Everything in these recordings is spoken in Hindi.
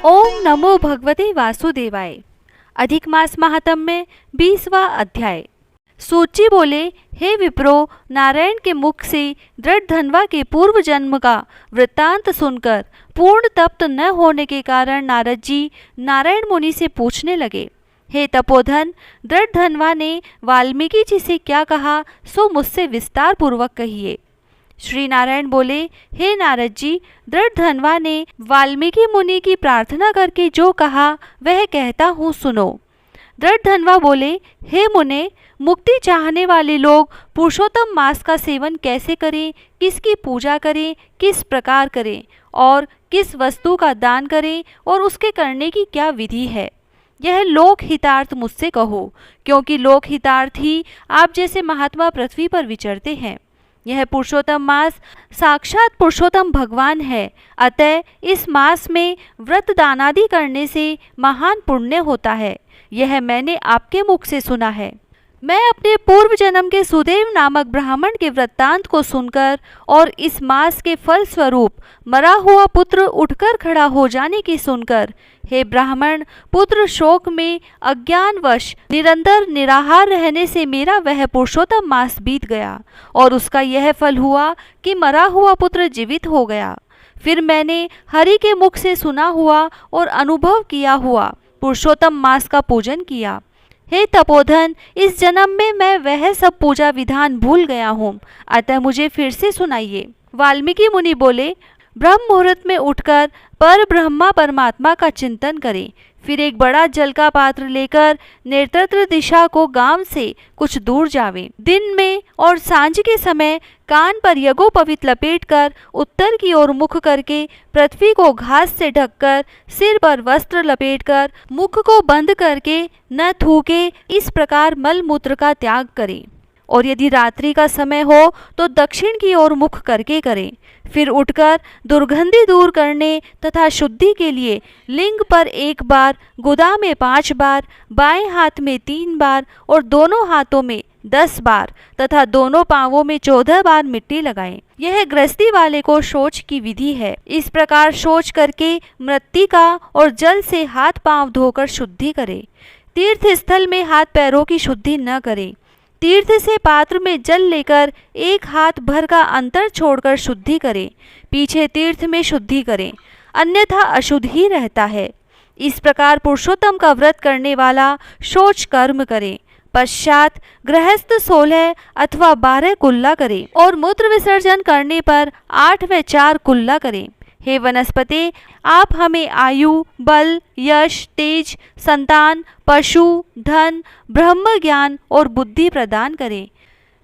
ओम नमो भगवते वासुदेवाय। अधिक मास महात्म्य 20वां अध्याय। सूची बोले, हे विप्रो, नारायण के मुख से दृढ़धन्वा के पूर्व जन्म का वृत्तांत सुनकर पूर्ण तप्त न होने के कारण नारद जी नारायण मुनि से पूछने लगे, हे तपोधन, दृढ़धन्वा ने वाल्मीकि जी से क्या कहा सो मुझसे विस्तार पूर्वक कहिए। श्री नारायण बोले, हे नारद जी, दृढ़धन्वा ने वाल्मीकि मुनि की प्रार्थना करके जो कहा वह कहता हूँ, सुनो। दृढ़धन्वा बोले, हे मुने, मुक्ति चाहने वाले लोग पुरुषोत्तम मास का सेवन कैसे करें, किसकी पूजा करें, किस प्रकार करें और किस वस्तु का दान करें और उसके करने की क्या विधि है, यह लोक हितार्थ मुझसे कहो, क्योंकि लोक हितार्थ ही आप जैसे महात्मा पृथ्वी पर विचरते हैं। यह पुरुषोत्तम मास साक्षात पुरुषोत्तम भगवान है, अतः इस मास में व्रत दानादि करने से महान पुण्य होता है, यह मैंने आपके मुख से सुना है। मैं अपने पूर्व जन्म के सुदेव नामक ब्राह्मण के वृत्तांत को सुनकर और इस मास के फल स्वरूप मरा हुआ पुत्र उठकर खड़ा हो जाने की सुनकर, हे ब्राह्मण, पुत्र शोक में अज्ञानवश निरंतर निराहार रहने से मेरा वह पुरुषोत्तम मास बीत गया और उसका यह फल हुआ कि मरा हुआ पुत्र जीवित हो गया। फिर मैंने हरि के मुख से सुना हुआ और अनुभव किया हुआ पुरुषोत्तम मास का पूजन किया। हे तपोधन, इस जन्म में मैं वह सब पूजा विधान भूल गया हूँ, अतः मुझे फिर से सुनाइए। वाल्मीकि मुनि बोले, ब्रह्म मुहूर्त में उठकर पर ब्रह्मा परमात्मा का चिंतन करें, फिर एक बड़ा जल का पात्र लेकर नेत्रत्र दिशा को गांव से कुछ दूर जावें। दिन में और सांझ के समय कान पर यज्ञोपवीत लपेटकर उत्तर की ओर मुख करके पृथ्वी को घास से ढककर सिर पर वस्त्र लपेटकर मुख को बंद करके न थूके, इस प्रकार मल मूत्र का त्याग करें। और यदि रात्रि का समय हो तो दक्षिण की ओर मुख करके करें। फिर उठकर दुर्गंधि दूर करने तथा शुद्धि के लिए लिंग पर 1 बार, गुदा में 5 बार, बाएं हाथ में 3 बार और दोनों हाथों में 10 बार तथा दोनों पांवों में 14 बार मिट्टी लगाएं। यह गृहस्थी वाले को शौच की विधि है। इस प्रकार शौच करके मृत्तिका और जल से हाथ पांव धोकर शुद्धि करें। तीर्थ स्थल में हाथ पैरों की शुद्धि न करें। तीर्थ से पात्र में जल लेकर 1 हाथ भर का अंतर छोड़कर शुद्धि करें। पीछे तीर्थ में शुद्धि करें, अन्यथा अशुद्ध ही रहता है। इस प्रकार पुरुषोत्तम का व्रत करने वाला शौच कर्म करे। पश्चात गृहस्थ 16 अथवा 12 कुल्ला करे और मूत्र विसर्जन करने पर 8 व 4 कुल्ला करें। हे वनस्पति, आप हमें आयु, बल, यश, तेज, संतान, पशु, धन, ब्रह्म ज्ञान और बुद्धि प्रदान करें।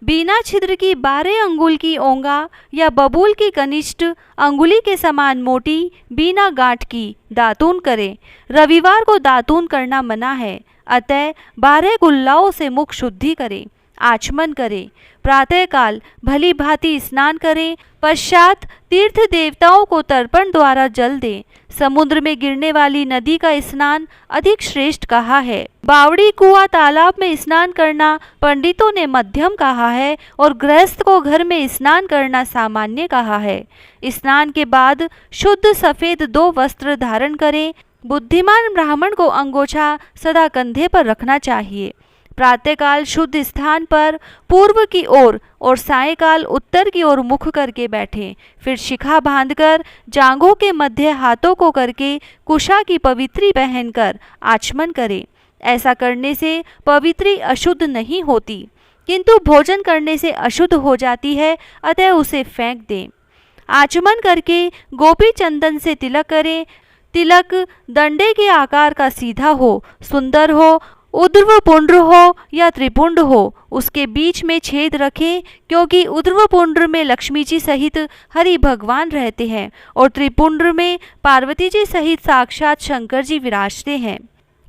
बिना छिद्र की 12 अंगुल की ओंगा या बबूल की कनिष्ठ अंगुली के समान मोटी, बिना गांठ की दातून करें। रविवार को दातून करना मना है, अतः 12 कुल्लाओं से मुख शुद्धि करें। आचमन करें। प्रातःकाल भली भांति स्नान करें। पश्चात तीर्थ देवताओं को तर्पण द्वारा जल दें। समुद्र में गिरने वाली नदी का स्नान अधिक श्रेष्ठ कहा है। बावड़ी, कुआं, तालाब में स्नान करना पंडितों ने मध्यम कहा है और गृहस्थ को घर में स्नान करना सामान्य कहा है। स्नान के बाद शुद्ध सफेद 2 वस्त्र धारण करें। बुद्धिमान ब्राह्मण को अंगोछा सदा कंधे पर रखना चाहिए। प्रातःकाल शुद्ध स्थान पर पूर्व की ओर और सायंकाल उत्तर की ओर मुख करके बैठें। फिर शिखा बांधकर जांघों के मध्य हाथों को करके कुशा की पवित्री पहनकर आचमन करें। ऐसा करने से पवित्री अशुद्ध नहीं होती, किंतु भोजन करने से अशुद्ध हो जाती है, अतः उसे फेंक दें। आचमन करके गोपी चंदन से तिलक करें। तिलक दंडे के आकार का सीधा हो, सुंदर हो, ऊर्ध्वपुंड्र हो या त्रिपुंड हो, उसके बीच में छेद रखें, क्योंकि ऊर्ध्वपुंड्र में लक्ष्मी जी सहित हरि भगवान रहते हैं और त्रिपुंड्र में पार्वती जी सहित साक्षात शंकर जी विराजते हैं।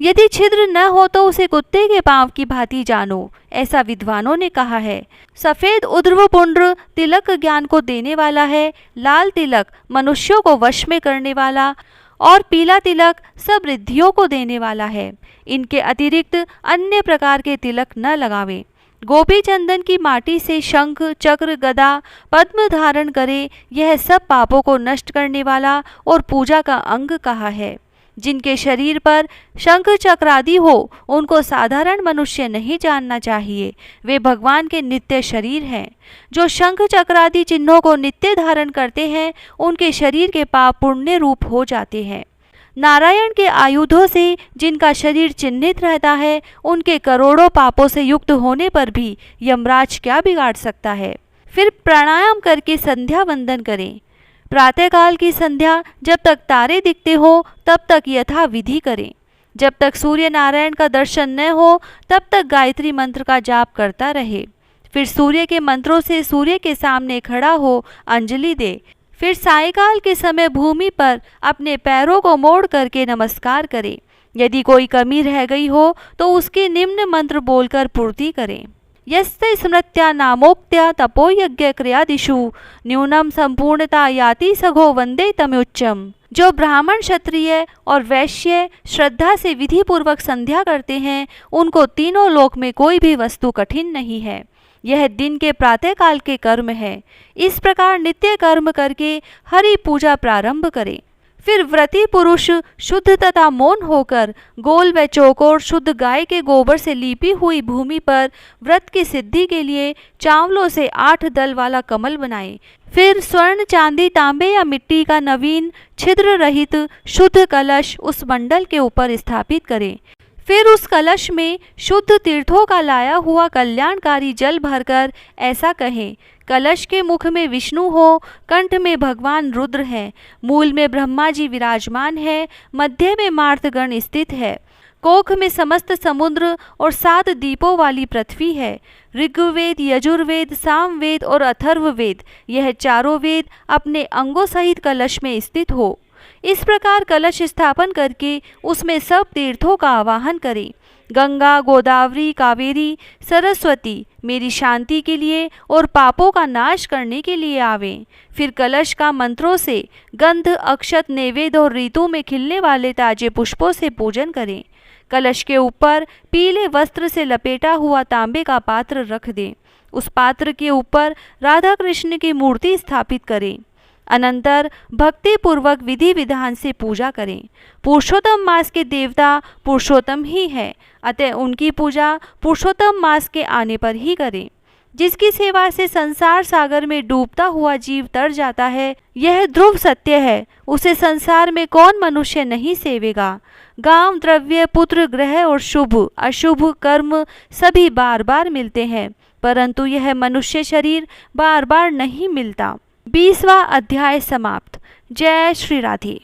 यदि छिद्र न हो तो उसे कुत्ते के पांव की भांति जानो, ऐसा विद्वानों ने कहा है। सफेद ऊर्ध्वपुंड्र तिलक ज्ञान को देने वाला है। लाल तिलक मनुष्यों को वश में करने वाला और पीला तिलक सब रिद्धियों को देने वाला है। इनके अतिरिक्त अन्य प्रकार के तिलक न लगावें। गोपी चंदन की माटी से शंख, चक्र, गदा, पद्म धारण करे, यह सब पापों को नष्ट करने वाला और पूजा का अंग कहा है। जिनके शरीर पर शंख चक्र आदि हो उनको साधारण मनुष्य नहीं जानना चाहिए, वे भगवान के नित्य शरीर हैं। जो शंख चक्र आदि चिन्हों को नित्य धारण करते हैं उनके शरीर के पाप पुण्य रूप हो जाते हैं। नारायण के आयुधों से जिनका शरीर चिन्हित रहता है उनके करोड़ों पापों से युक्त होने पर भी यमराज क्या बिगाड़ सकता है। फिर प्राणायाम करके संध्या वंदन करें। प्रातःकाल की संध्या जब तक तारे दिखते हो तब तक यथा विधि करें। जब तक सूर्य नारायण का दर्शन न हो तब तक गायत्री मंत्र का जाप करता रहे। फिर सूर्य के मंत्रों से सूर्य के सामने खड़ा हो अंजलि दे। फिर सायंकाल के समय भूमि पर अपने पैरों को मोड़ करके नमस्कार करें। यदि कोई कमी रह गई हो तो उसकी निम्न मंत्र बोलकर पूर्ति करें। यस्ते स्मृत्या नामोक्त्या तपोयज्ञ क्रियादिषु न्यूनम संपूर्णता याति सघो वंदे तमुच्चम। जो ब्राह्मण क्षत्रिय और वैश्य श्रद्धा से विधि पूर्वक संध्या करते हैं उनको तीनों लोक में कोई भी वस्तु कठिन नहीं है। यह दिन के प्रातःकाल के कर्म है। इस प्रकार नित्य कर्म करके हरि पूजा प्रारंभ करें। फिर व्रती पुरुष शुद्ध तथा मौन होकर गोल व चौकोर शुद्ध गाय के गोबर से लीपी हुई भूमि पर व्रत की सिद्धि के लिए चावलों से 8 दल वाला कमल बनाए। फिर स्वर्ण चांदी तांबे या मिट्टी का नवीन छिद्र रहित शुद्ध कलश उस मंडल के ऊपर स्थापित करें। फिर उस कलश में शुद्ध तीर्थों का लाया हुआ कल्याणकारी जल भरकर ऐसा कहें, कलश के मुख में विष्णु हो, कंठ में भगवान रुद्र हैं, मूल में ब्रह्मा जी विराजमान है, मध्य में मार्तगण स्थित है, कोख में समस्त समुद्र और 7 दीपों वाली पृथ्वी है। ऋग्वेद, यजुर्वेद, सामवेद और अथर्ववेद यह चारों वेद अपने अंगों सहित कलश में स्थित हो। इस प्रकार कलश स्थापन करके उसमें सब तीर्थों का आवाहन करें। गंगा, गोदावरी, कावेरी, सरस्वती मेरी शांति के लिए और पापों का नाश करने के लिए आवें। फिर कलश का मंत्रों से गंध, अक्षत, नैवेद्य और ऋतु में खिलने वाले ताजे पुष्पों से पूजन करें। कलश के ऊपर पीले वस्त्र से लपेटा हुआ तांबे का पात्र रख दें। उस पात्र के ऊपर राधा कृष्ण की मूर्ति स्थापित करें। अनंतर भक्ति पूर्वक विधि विधान से पूजा करें। पुरुषोत्तम मास के देवता पुरुषोत्तम ही है, अतः उनकी पूजा पुरुषोत्तम मास के आने पर ही करें। जिसकी सेवा से संसार सागर में डूबता हुआ जीव तर जाता है, यह ध्रुव सत्य है, उसे संसार में कौन मनुष्य नहीं सेवेगा। गांव, द्रव्य, पुत्र, ग्रह और शुभ अशुभ कर्म सभी बार बार मिलते हैं, परंतु यह मनुष्य शरीर बार बार नहीं मिलता। 20वां अध्याय समाप्त। जय श्री राधे।